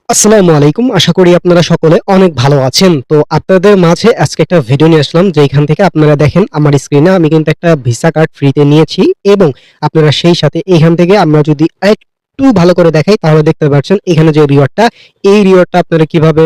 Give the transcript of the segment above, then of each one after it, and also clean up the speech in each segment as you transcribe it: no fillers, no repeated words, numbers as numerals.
আসসালামু আলাইকুম। আশা করি আপনারা সকলে অনেক ভালো আছেন। তো আপনাদের মাঝে আজকে একটা ভিডিও নিয়ে আসলাম যেখান থেকে আপনারা দেখেন আমার স্ক্রিনে আমি কিন্তু একটা ভিসা কার্ড ফ্রিতে নিয়েছি এবং আপনারা সেই সাথে এখান থেকে আমরা যদি একটু ভালো করে দেখাই তাহলে দেখতে পাচ্ছেন এখানে যে রিওয়ার্ডটা, এই রিওয়ার্ডটা আপনারা কিভাবে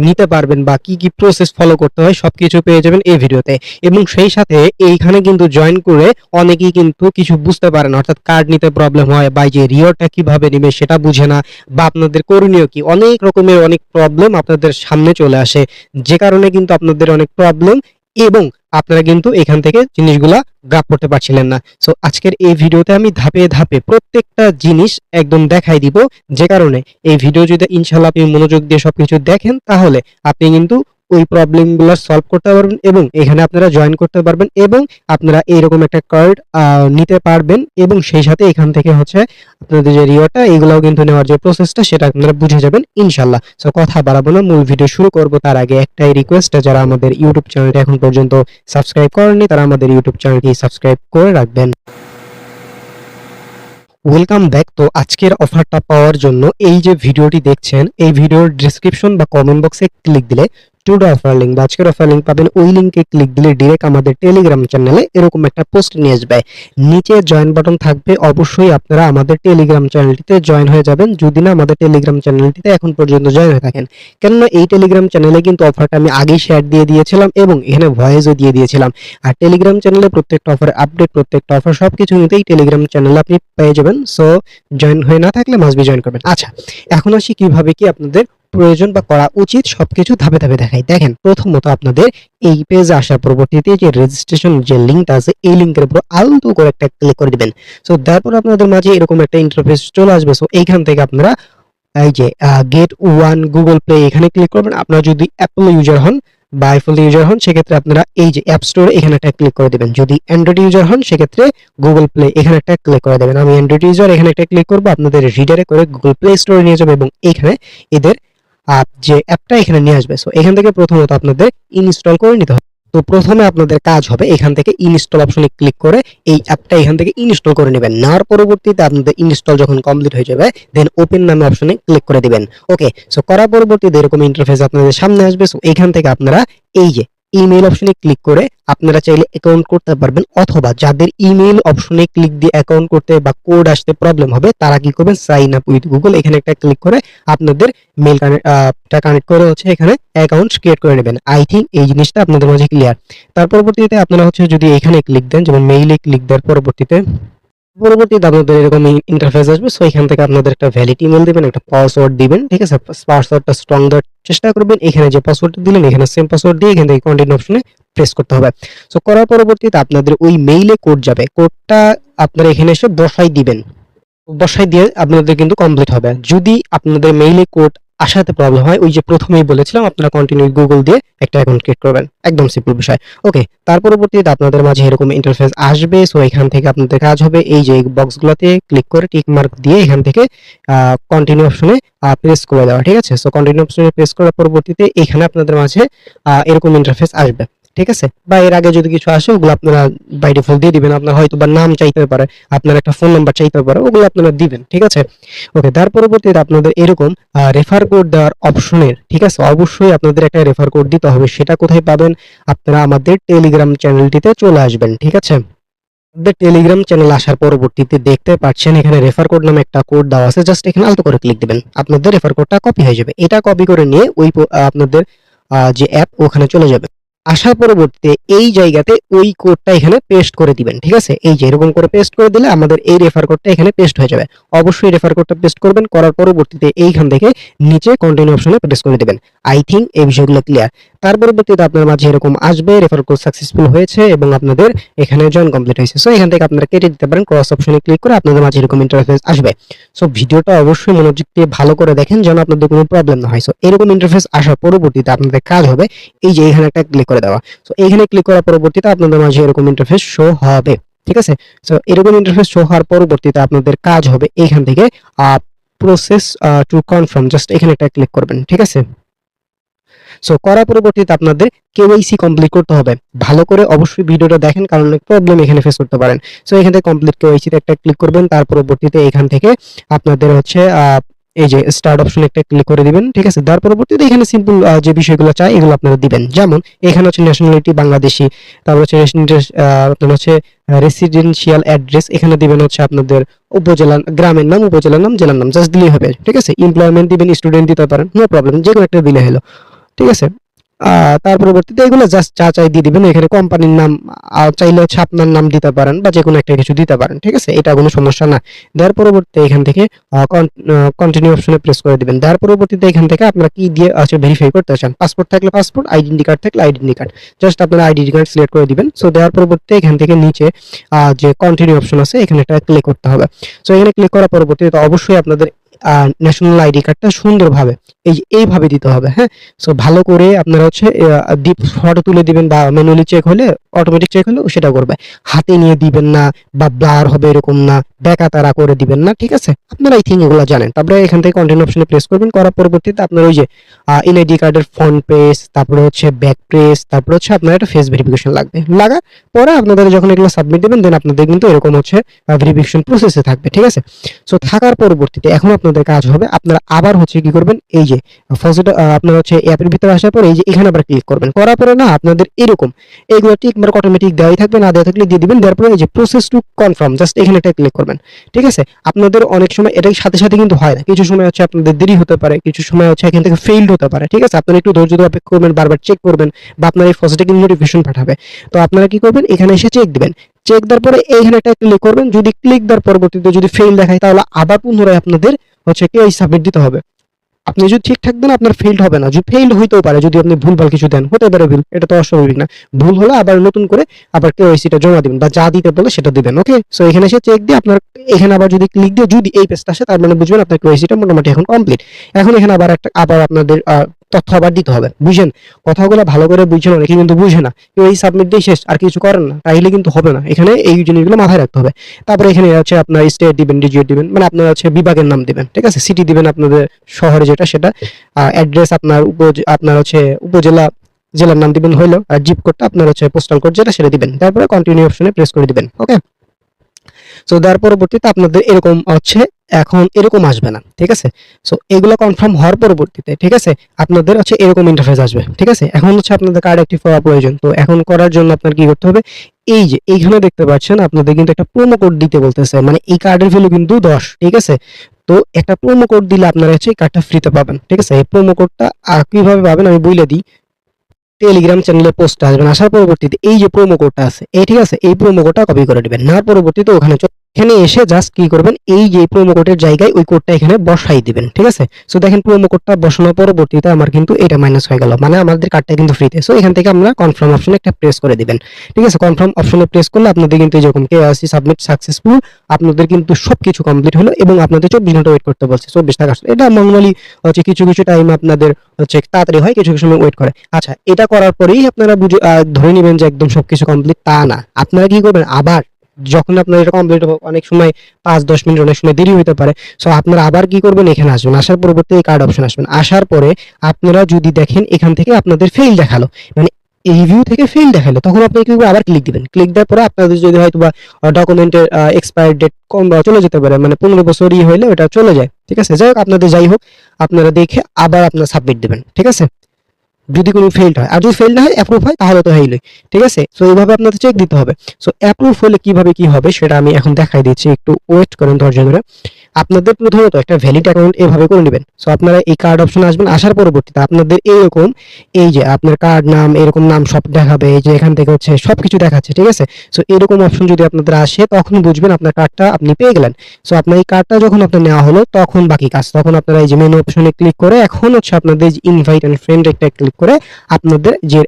নিতে পারবেন বা কি প্রসেস ফলো করতে হয় সবকিছু পেয়ে যাবেন এই ভিডিওতে। এবং সেই সাথে এইখানে কিন্তু জয়েন করে অনেকেই কিন্তু কিছু বুঝতে পারে না, অর্থাৎ কার্ড নিতে প্রবলেম হয় বা এই যে রিওয়ার্ডটা কিভাবে নিবে সেটা বুঝে না বা আপনাদের করণীয় কি, অনেক রকমের অনেক প্রবলেম আপনাদের সামনে চলে আসে, যে কারণে কিন্তু আপনাদের অনেক প্রবলেম এবং আপনারা কিন্তু এখান থেকে জিনিসগুলা গ্রাপ করতে পারছিলেন না। সো আজকের এই ভিডিওতে আমি ধাপে ধাপে প্রত্যেকটা জিনিস একদম দেখাই দিব, যে কারণে এই ভিডিও যদি ইনশাআল্লাহ আপনি মনোযোগ দিয়ে সবকিছু দেখেন তাহলে আপনি কিন্তু ওই প্রবলেমগুলো সলভ করতে পারবেন এবং এখানে আপনারা জয়েন করতে পারবেন এবং আপনারা এইরকম একটা কার্ড নিতে পারবেন এবং সেই সাথে এখান থেকে আপনাদের যে রিওয়ার্ডটা এগুলাও কিন্তু নেওয়ার যে প্রসেসটা সেটা আপনারা বুঝে যাবেন ইনশাআল্লাহ। সো কথা বাড়াবো না, মূল ভিডিও শুরু করব তার আগে একটাই রিকোয়েস্ট, যারা আমাদের ইউটিউব চ্যানেলটা এখন পর্যন্ত সাবস্ক্রাইব করেননি তারা আমাদের ইউটিউব চ্যানেলটি সাবস্ক্রাইব করে রাখবেন। Welcome back. তো আজকের অফারটা পাওয়ার জন্য এই যে ভিডিওটি দেখছেন এই ভিডিওর ডেসক্রিপশন বা কমেন্ট বক্সে ক্লিক দিলে টুডে অফার লিঙ্ক বা আজকের অফার লিঙ্ক পাবেন। ওই লিঙ্কে ক্লিক দিলে ডিরেক্ট আমাদের টেলিগ্রাম চ্যানেলে এরকম একটা পোস্ট নিয়ে আসবে, নিচে জয়েন বাটন থাকবে, অবশ্যই আপনারা আমাদের টেলিগ্রাম চ্যানেলটিতে জয়েন হয়ে যাবেন যদি না আমাদের টেলিগ্রাম চ্যানেলটিতে এখন পর্যন্ত জয়েন হয়ে থাকেন। কেননা এই টেলিগ্রাম চ্যানেলে কিন্তু অফারটা আমি আগেই শেয়ার দিয়ে দিয়েছিলাম এবং এখানে ভয়েসও দিয়ে দিয়েছিলাম। আর টেলিগ্রাম চ্যানেলে প্রত্যেকটা অফার আপডেট, প্রত্যেকটা অফার সবকিছু কিন্তু এই টেলিগ্রাম চ্যানেলে আপনি পেয়ে যাবেন। সো জয়েন হয়ে না থাকলে মাস্ট বি জয়েন করবেন। আচ্ছা, এখন আসি কিভাবে কি আপনাদের প্রয়োজন বা করা উচিত সবকিছু ধাপে ধাপে দেখাই। দেখেন, প্রথমত আপনাদের এই পেজে আসার পরবর্তীতে যে রেজিস্ট্রেশন যে লিঙ্কটা আছে এই লিঙ্কের উপর আলতো করে একটা ক্লিক করে দিবেন। সো তারপর আপনাদের মাঝে এরকম একটা ইন্টারফেস চলে আসবে। সো এইখান থেকে আপনারা এই যে গেট ওয়ান গুগল প্লে এখানে ক্লিক করবেন। আপনারা যদি অ্যাপল ইউজার হন বা আইফোন ইউজার হন সেক্ষেত্রে আপনারা এই যে অ্যাপ স্টোরে এখানে একটা ক্লিক করে দেবেন। যদি অ্যান্ড্রয়েড ইউজার হন সেক্ষেত্রে গুগল প্লে এখানে একটা ক্লিক করে দেবেন। আমি অ্যান্ড্রয়েড ইউজার, এখানে একটা ক্লিক করবো, আপনাদের রিডারে করে গুগল প্লে স্টোরে নিয়ে যাবে এবং এখানে এদের যে অ্যাপটা এখানে নিয়ে আসবে। সো এখান থেকে প্রথমত আপনাদের ইনস্টল করে নিতে হবে। তো প্রথমে আপনাদের কাজ হবে এখান থেকে ইনস্টল অপশনে ক্লিক করে এই অ্যাপটা এখান থেকে ইনস্টল করে নেবেন। নেওয়ার পরবর্তীতে আপনাদের ইনস্টল যখন কমপ্লিট হয়ে যাবে দেন ওপেন নামে অপশনে ক্লিক করে দিবেন। ওকে, সো করার পরবর্তীতে এরকম ইন্টারফেস আপনাদের সামনে আসবে। সো এখান থেকে আপনারা এই যে ইমেল অপশনে ক্লিক করে আপনারা চাইলে অ্যাকাউন্ট করতে পারবেন, অথবা যাদের ইমেল অপশনে ক্লিক দিয়ে অ্যাকাউন্ট করতে বা কোড আসতে প্রবলেম হবে তারা কি করবেন, সাইন আপ উইথ গুগল এখানে একটা ক্লিক করে আপনাদের মেল কানেক্ট করে এখানে অ্যাকাউন্ট ক্রিয়েট করে নেবেন। আই থিঙ্ক এই জিনিসটা আপনাদের মাঝে ক্লিয়ার। তার পরবর্তীতে আপনারা যদি এখানে ক্লিক দেন, যেমন মেইলে ক্লিক দেওয়ার পরবর্তীতে আপনাদের এরকম ইন্টারফেস আসবে। সো এখান থেকে আপনাদের একটা ভ্যালিড ইমেল দিবেন, একটা পাসওয়ার্ড দিবেন, ঠিক আছে? পাসওয়ার্ডটা স্ট্রং দেওয়ার চেষ্টা করবেন। এখানে যে পাসওয়ার্ডটা দিলেন এখানে সেম পাসওয়ার্ড দিয়ে এখান থেকে কন্টিনিউ অপশনে প্রেস করতে হবে। সো করার পরবর্তীতে আপনাদের ওই মেইলে কোড যাবে, কোডটা আপনারা এখানে এসে বসাই দিবেন। বসাই দিয়ে আপনাদের কিন্তু কমপ্লিট হবে। যদি আপনাদের মেইলে কোড আসাতে প্রবলেম হয়, ওই যে প্রথমেই বলেছিলাম আপনারা কন্টিনিউ গুগল দিয়ে একটা অ্যাকাউন্ট ক্রিয়েট করবেন, একদম সিম্পল বিষয়। ওকে, তার পরবর্তীতে আপনাদের মাঝে এরকম ইন্টারফেস আসবে। সো এখান থেকে আপনাদের কাজ হবে এই যে বক্সগুলোতে ক্লিক করে টিক মার্ক দিয়ে এখান থেকে কন্টিনিউ অপশনে প্রেস করে দেওয়া, ঠিক আছে? সো কন্টিনিউ অপশনে প্রেস করার পরবর্তীতে এখানে আপনাদের মাঝে এরকম ইন্টারফেস আসবে, ঠিক আছে? বা এর আগে যদি কিছু আসে ওগুলো আপনারা বাই ডিফল্ট দিয়ে দিবেন। আপনার হয়তো বা নাম চাইতে পারে, আপনার একটা ফোন নাম্বার চাইতে পারে, ওগুলো আপনারা দিবেন, ঠিক আছে? ওকে, তার পরবর্তীতে আপনাদের এরকম রেফার কোড দেওয়ার অপশনের, ঠিক আছে, অবশ্যই আপনাদের একটা রেফার কোড দিতে হবে। সেটা কোথায় পাবেন? আপনারা আমাদের টেলিগ্রাম চ্যানেলটিতে চলে আসবেন, ঠিক আছে? আমাদের টেলিগ্রাম চ্যানেল আসার পরবর্তীতে দেখতে পাচ্ছেন এখানে রেফার কোড নামে একটা কোড দেওয়া আছে, জাস্ট এখানে আলতো করে ক্লিক দিবেন, আপনাদের রেফার কোডটা কপি হয়ে যাবে। এটা কপি করে নিয়ে ওই আপনাদের যে অ্যাপ ওখানে চলে যাবে। আসার পরবর্তীতে এই জায়গাতে ওই কোডটা এখানে পেস্ট করে দিবেন, ঠিক আছে? এই যে এরকম করে পেস্ট করে দিলে আমাদের এই রেফার কোডটা এখানে পেস্ট হয়ে যাবে। অবশ্যই রেফার কোডটা পেস্ট করবেন, করার পরবর্তীতে এইখান থেকে নিচে কন্টিনিউ অপশনে প্রেস করে দিবেন। আই থিঙ্ক এই বিষয়গুলো ক্লিয়ার। তার পরবর্তীতে আপনার মাঝে এরকম আসবে রেফার কোড সাকসেসফুল হয়েছে এবং আপনাদের এখানে জয়েন কমপ্লিট হয়েছে। সো এখান থেকে আপনারা কেটে দিতে পারেন, ক্রস অপশনে ক্লিক করে আপনাদের মাঝে এরকম ইন্টারফেস আসবে। সো ভিডিওটা অবশ্যই মনোযোগ দিয়ে ভালো করে দেখেন যেন আপনাদের কোনো প্রবলেম না হয়। সো এরকম ইন্টারফেস আসার পরবর্তীতে আপনাদের কাজ হবে এই যে এখানে একটা ক্লিক করে দেওয়া। সো এইখানে ক্লিক করার পরবর্তীতে আপনাদের মাঝে এরকম ইন্টারফেস শো হবে, ঠিক আছে? সো এরকম ইন্টারফেস শো হওয়ার পরবর্তীতে আপনাদের কাজ হবে এইখান থেকে প্রসেস টু কনফার্ম, জাস্ট এখানে একটা ক্লিক করবেন, ঠিক আছে? সো করার পরবর্তীতে আপনাদের কেওয়াইসি কমপ্লিট করতে হবে। ভালো করে অবশ্যই ভিডিওটা দেখেন কারণ অনেক প্রবলেম এখানে ফেস করতে পারেন। সো এখান থেকে কমপ্লিট কেওয়াইসিতে একটা ক্লিক করবেন। তার পরবর্তীতে এখান থেকে আপনাদের এই যে স্টার্ট অপশনে একটা ক্লিক করে দিবেন, ঠিক আছে। তার পরবর্তীতে এখানে সিম্পল যে বিষয়গুলো চাই এগুলো আপনারা দিবেন। যেমন এখানে হচ্ছে ন্যাশনালিটি বাংলাদেশি, তারপর হচ্ছে আপনার হচ্ছে রেসিডেন্সিয়াল অ্যাড্রেস, এখানে দিবেন হচ্ছে আপনাদের উপজেলা, গ্রামের নাম, উপজেলার নাম, জেলার নাম, জাস্ট দিলেই হবে, ঠিক আছে। এমপ্লয়মেন্ট দিবেন, স্টুডেন্ট দিতে পারেন, নো প্রবলেম, যে কোনো একটা দিলে হলো, ঠিক আছে। তার পরবর্তীতে এগুলো জাস্ট যা চাই দিয়ে দিবেন। এখানে কোম্পানির নাম চাইলে হচ্ছে আপনার নাম দিতে পারেন বা যে কোনো একটা কিছু দিতে পারেন, ঠিক আছে, এটা কোনো সমস্যা না। দেওয়ার পরবর্তীতে এখান থেকে কন্টিনিউ অপশনে প্রেস করে দিবেন। দেওয়ার পরবর্তীতে এখান থেকে আপনারা কি দিয়ে ভেরিফাই করতে চান, পাসপোর্ট থাকলে পাসপোর্ট, আইডেন্টি কার্ড থাকলে আইডেন্টি কার্ড, জাস্ট আপনারা আইডেন্টি কার্ড সিলেক্ট করে দিবেন। সো দেওয়ার পরবর্তীতে এখান থেকে নিচে যে কন্টিনিউ অপশন আছে এখানে একটা ক্লিক করতে হবে। সো এখানে ক্লিক করার পরবর্তীতে অবশ্যই আপনাদের ন্যাশনাল আইডি কার্ডটা সুন্দরভাবে এইভাবে দিতে হবে, হ্যাঁ। সো ভালো করে আপনারা হচ্ছে ফটো তুলে দিবেন বা ম্যানুয়ালি চেক হলে, অটোমেটিক চেক হলেও সেটা করবে, হাতে নিয়ে দিবেন না বা ব্লার হবে এরকম না, বেকা তারা করে দিবেন না, ঠিক আছে। আপনারা এই থিং এগুলো জানেন। তারপরে এখান থেকে কন্টিনিউ অপশনে প্রেস করবেন, করার পরবর্তীতে আপনার ওই যে এনআইডি কার্ডের ফ্রন্ট পেজ, তারপরে হচ্ছে ব্যাক পেজ, তারপরে হচ্ছে আপনার একটা ফেস ভেরিফিকেশন লাগবে। লাগার পরে আপনাদের যখন এগুলো সাবমিট দেবেন দেন আপনাদের কিন্তু এরকম হচ্ছে ভেরিফিকেশন প্রসেসে থাকবে, ঠিক আছে। সো থাকার পরবর্তীতে এখন আপনাদের কাজ হবে, আপনারা আবার হচ্ছে কি করবেন, এই যে ফার্স্ট আপনারা হচ্ছে অ্যাপের ভিতরে আসার পরে এই যে এখানে আবার ক্লিক করবেন। করার পরে না আপনাদের এরকম এইগুলো টিক মার্ক অটোমেটিক দেওয়াই থাকবে, না দেওয়া থাকলে দিয়ে দিবেন। দেওয়ার পরে এই যে প্রসেস টু কনফার্ম, জাস্ট এখানে একটা ক্লিক করবেন, ঠিক আছে। আপনাদের অনেক সময় এটাই সাথে সাথে কিন্তু হয় না, কিছু সময় হচ্ছে আপনাদের দেরি হতে পারে, কিছু সময় হচ্ছে এখান থেকে ফেইলড হতে পারে, ঠিক আছে। আপনারা একটু ধৈর্য ধরে অপেক্ষা করবেন, বারবার চেক করবেন, বা আপনার এই ফার্স্টে কিন্তু নোটিফিকেশন পাঠাবে। তো আপনারা কি করবেন, এখানে এসে চেক দিবেন। চেক দেওয়ার পরে এইখানে একটা ক্লিক করবেন। যদি ক্লিক দেওয়ার পরবর্তীতে যদি ফেইল দেখায় তাহলে আবার পুনরায় আপনাদের হচ্ছে কি সাবমিট দিতে হবে। আপনি যদি ঠিকঠাক দেন আপনার ফেইলড হবে না, যদি ফেইলড হইতেও পারে, যদি আপনি ভুলভাল কিছু দেন হতে পারে ভুল, এটা তো অস্বাভাবিক না। ভুল হলে আবার নতুন করে আবার কেওয়াইসিটা জমা দিবেন বা যা দিতে বলে সেটা দিবেন, ওকে। সো এখানে এসে চেক দিয়ে আপনার এখানে আবার যদি ক্লিক দিয়ে যদি এই পেজটা আসে তার মানে বুঝবেন আপনার কেওয়াইসিটা মোটামুটি এখন কমপ্লিট। এখন এখানে আবার আপনাদের তথ্য আবার দিতে হবে, বুঝেন কথাগুলো ভালো করে বুঝছেন, অনেকে কিন্তু বুঝে না, কেউ এই সাবমিট দিয়ে শেষ আর কিছু করেন না, তাইলে কিন্তু হবে না। এখানে এই জিনিসগুলো মাথায় রাখতে হবে। তারপরে এখানে হচ্ছে আপনার স্টেট দিবেন, ডিজিট দিবেন, মানে আপনার হচ্ছে বিভাগের নাম দিবেন, ঠিক আছে। সিটি দিবেন আপনাদের শহরে যেটা সেটা, অ্যাড্রেস আপনার আপনার হচ্ছে উপজেলা, জেলার নাম দিবেন হইলো, আর জিপ কোডটা আপনার হচ্ছে পোস্টাল কোড যেটা সেটা দিবেন। তারপরে কন্টিনিউ অপশনে প্রেস করে দিবেন, ওকে। সো দেওয়ার পরবর্তীতে আপনাদের এরকম হচ্ছে এখন এরকম আসবে না, ঠিক আছে। সো এগুলো কনফার্ম হওয়ার পরবর্তীতে, ঠিক আছে, আপনাদের হচ্ছে এরকম ইন্টারফেস আসবে, ঠিক আছে। এখন হচ্ছে আপনাদের কার্ড অ্যাক্টিভ করা প্রয়োজন। তো এখন করার জন্য আপনার কি করতে হবে, এই যে এইখানে দেখতে পাচ্ছেন আপনাদের কিন্তু একটা প্রোমো কোড দিতে বলতেছে, মানে এই কার্ডের ভ্যালু কিন্তু 10, ঠিক আছে। তো একটা প্রোমো কোড দিলে আপনারা হচ্ছে এই কার্ডটা ফ্রিতে পাবেন, ঠিক আছে। এই প্রোমো কোডটা কিভাবে পাবেন আমি বলে দিই। টেলিগ্রাম চ্যানেলে পোস্ট আসবেন, আসার পরবর্তীতে এই যে প্রোমো কোডটা আছে এই, ঠিক আছে, এই প্রোমো কোডটা কপি করে নেবেন। নেওয়ার পরবর্তীতে ওখানে এখানে এসে জাস্ট কি করবেন, এই যে প্রোমো কোডের জায়গায় ওই কোডটা এখানে বসাই দিবেন, ঠিক আছে। সো দেখেন প্রোমো কোডটা বসানোর পরবর্তীতে আমার কিন্তু এটা মাইনাস হয়ে গেল, মানে আমাদের কার্ডটা কিন্তু ফ্রিতে। সো এখান থেকে আমরা কনফার্ম অপশনে একটা প্রেস করে দিবেন, ঠিক আছে। কনফার্ম অপশনে প্রেস করলে আপনাদের কিন্তু যেরকম কেওয়াইসি সাবমিট সাকসেসফুল, আপনাদের কিন্তু সবকিছু কমপ্লিট হলো এবং আপনাদের 24 ঘন্টা ওয়েট করতে বলছে, 24 টাকা। এটা নরমালি হচ্ছে কিছু কিছু টাইম আপনাদের হচ্ছে তাড়াতাড়ি হয়, কিছু কিছু সময় ওয়েট করে। আচ্ছা, এটা করার পরেই আপনারা ধরে নেবেন যে একদম সবকিছু কমপ্লিট, তা না। আপনারা কি করবেন, আবার যখন আপনার এটা কমপ্লিট হবে, অনেক সময় 5-10 মিনিট, অনেক সময় দেরি হতে পারে। সো আপনারা আবার কি করবেন, এখানে আসবেন, আসার পরবর্তী কার্ড অপশন আসবেন। আসার পরে আপনারা যদি দেখেন এখান থেকে আপনাদের ফেইল দেখালো, মানে রিভিউ থেকে ফেইল দেখালো, তখন আপনি কি করবেন, আবার ক্লিক দিবেন। ক্লিক দেওয়ার পরে আপনাদের যদি হয়তো বা ডকুমেন্টের এক্সপায়ার ডেট কম চলে যেতে পারে, মানে 15 বছরই হইলে ওটা চলে যায়, ঠিক আছে। যাই হোক আপনাদের যাই হোক, আপনারা দেখে আবার আপনারা সাবমিট দিবেন, ঠিক আছে। যদি কোনো ফেইলড হয়, আর যদি ফেইল না হয় অ্যাপ্রুভ হয় তাহলে তো হইলই, ঠিক আছে। সো এইভাবে আপনাদের চেক দিতে হবে। সো অ্যাপ্রুভ হলে কিভাবে কি হবে সেটা আমি এখন দেখাই দিচ্ছি, একটু ওয়েট করেন ধৈর্য ধরে। আপনাদের প্রথমত একটা ভ্যালিড অ্যাকাউন্ট এভাবে করে নেবেন। সো আপনারা এই কার্ড অপশনে আসবেন, আসার পরবর্তীতে আপনাদের এরকম এই যে আপনার কার্ড নাম, এরকম নাম সব দেখাবে, এই যে এখান থেকে হচ্ছে সবকিছু দেখাচ্ছে, ঠিক আছে। সো এরকম অপশন যদি আপনাদের আসে তখন বুঝবেন আপনার কার্ডটা আপনি পেয়ে গেলেন। সো আপনার এই কার্ডটা যখন আপনার নেওয়া হলো তখন বাকি কাজ, তখন আপনারা এই যে মেনু অপশনে ক্লিক করে এখন হচ্ছে আপনাদের ইনভাইট এন্ড ফ্রেন্ড একটা ক্লিক করে আপনাদের যে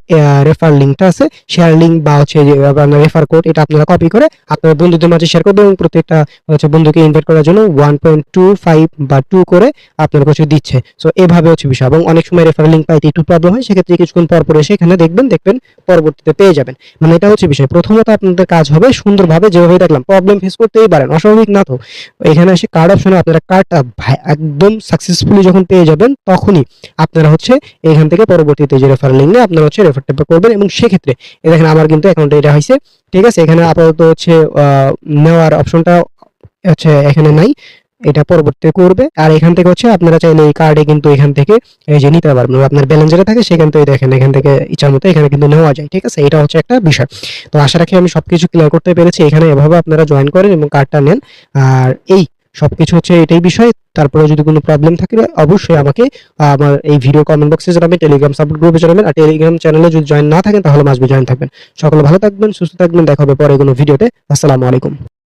রেফার লিঙ্কটা আছে, শেয়ার লিঙ্ক বা হচ্ছে যে আপনার রেফার কোড, এটা আপনারা কপি করে আপনার বন্ধুদের মাঝে শেয়ার করবেন এবং প্রত্যেকটা হচ্ছে বন্ধুকে ইনভাইট করার জন্য 1.25 বা 2 করে আপনার কাছে দিচ্ছে। সো এভাবে হচ্ছে বিষয়, এবং অনেক সময় রেফার লিঙ্ক পাইতে একটু প্রবলেম হয়, সেক্ষেত্রে কিছুক্ষণ পর পর এসে এখানে দেখবেন পরবর্তীতে পেয়ে যাবেন। মানে এটা হচ্ছে বিষয়। প্রথমত আপনাদের কাজ হবে সুন্দরভাবে, যেভাবে দেখলাম, প্রবলেম ফেস করতেই পারেন, অস্বাভাবিক না। তো এখানে এসে কার্ড অপশনে আপনারা কার্ডটা একদম সাকসেসফুলি যখন পেয়ে যাবেন তখনই আপনারা হচ্ছে এখান থেকে পরবর্তীতে যে রেফার লিঙ্ক নিয়ে আপনারা হচ্ছে রেফারটা করবেন। এবং সেক্ষেত্রে দেখেন আমার কিন্তু অ্যাকাউন্টে এটা হয়েছে, ঠিক আছে। এখানে আপাতত হচ্ছে নেওয়ার অপশনটা হচ্ছে এখানে নাই, এটা পরবর্তীতে করবে। আর এখান থেকে হচ্ছে আপনারা চাইলে এই কার্ডে কিন্তু এখান থেকে এই যে নিতে পারবেন, আপনার ব্যালেন্স যেটা থাকে সেখান থেকে দেখেন এখান থেকে ইচ্ছা মতো এখানে কিন্তু নেওয়া যায়। ঠিক আছে, এটা হচ্ছে একটা বিষয়। তো আশা রাখি আমি সবকিছু ক্লিয়ার করতে পেরেছি। এখানে এভাবে আপনারা জয়েন করেন এবং কার্ডটা নেন। আর এই সবকিছু হচ্ছে এটাই বিষয়। তারপরে যদি কোনো প্রবলেম থাকে অবশ্যই আমাকে আমার এই ভিডিও কমেন্ট বক্সে জানাবেন, টেলিগ্রাম সাপোর্ট গ্রুপে জানাবেন। আর টেলিগ্রাম চ্যানেলে যদি জয়েন না থাকেন তাহলে মাস্ট বি জয়েন থাকবেন। সকলে ভালো থাকবেন, সুস্থ থাকবেন, দেখা হবে পরে কোনো ভিডিওতে। আসসালামু আলাইকুম।